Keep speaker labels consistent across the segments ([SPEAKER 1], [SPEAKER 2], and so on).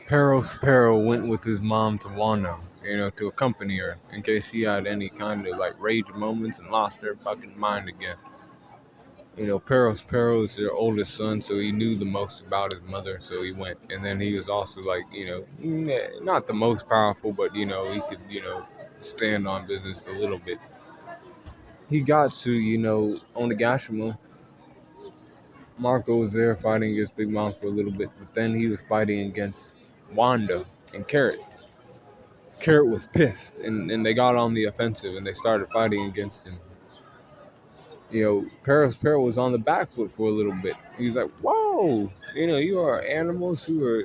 [SPEAKER 1] Perospero went with his mom to Wano, to accompany her in case he had any kind of like rage moments and lost their fucking mind again. Perospero is their oldest son, so he knew the most about his mother, so he went. And then he was also like, not the most powerful, but he could, stand on business a little bit. He got to, Onigashima. Marco was there fighting against Big Mom for a little bit, but then he was fighting against Wanda and Carrot. Carrot was pissed, and they got on the offensive, and they started fighting against him. Perospero was on the back foot for a little bit. He was like, whoa, you are animals who are,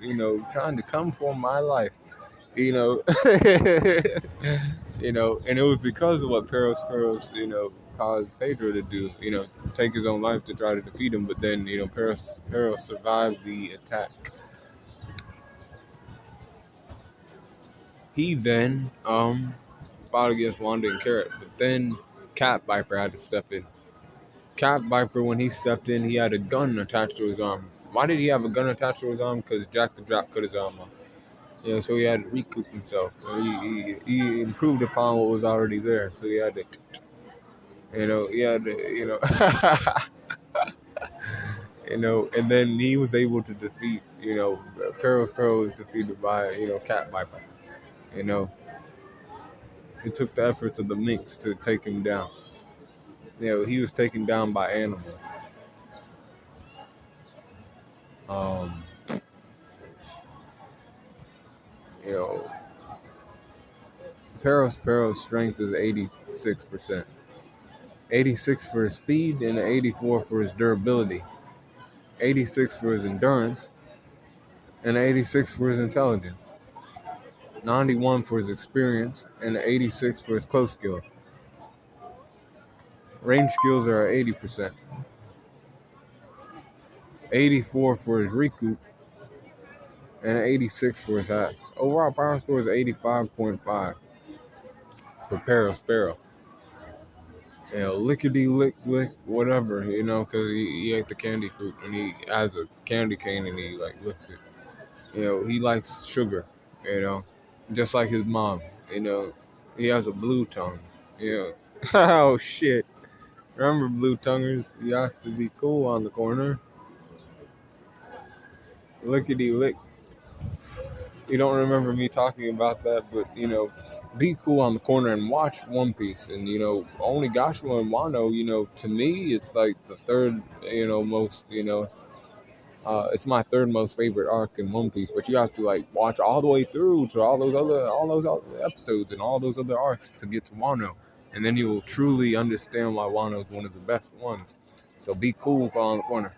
[SPEAKER 1] trying to come for my life, you know. And it was because of what Perospero's, caused Pedro to do, take his own life to try to defeat him. But then, Perospero survived the attack. He then fought against Wanda and Carrot, but then Cat Viper had to step in. Cat Viper, when he stepped in, he had a gun attached to his arm. Why did he have a gun attached to his arm? Because Jack the Drop cut his arm off. So he had to recoup himself. He improved upon what was already there. So he had to, and then he was able to defeat, Perospero was defeated by, Cat Viper. It took the efforts of the Minx to take him down. He was taken down by animals. Perospero's strength is 86%. 86 for his speed and 84 for his durability. 86 for his endurance and 86 for his intelligence. 91 for his experience and 86 for his close skills. Range skills are 80%. 84 for his recoup and 86 for his hacks. Overall power score is 85.5 for Perospero. Lickety lick, whatever, because he ate the candy fruit and he has a candy cane and he licks it. He likes sugar, just like his mom. He has a blue tongue. Oh shit! Remember blue tonguers? You have to be cool on the corner. Lickety lick. You don't remember me talking about that, but be cool on the corner and watch One Piece. And Onigashima and Wano, to me, it's like the third, most, it's my third most favorite arc in One Piece. But you have to watch all the way through to all those other episodes and all those other arcs to get to Wano, and then you will truly understand why Wano is one of the best ones. So be cool on the corner.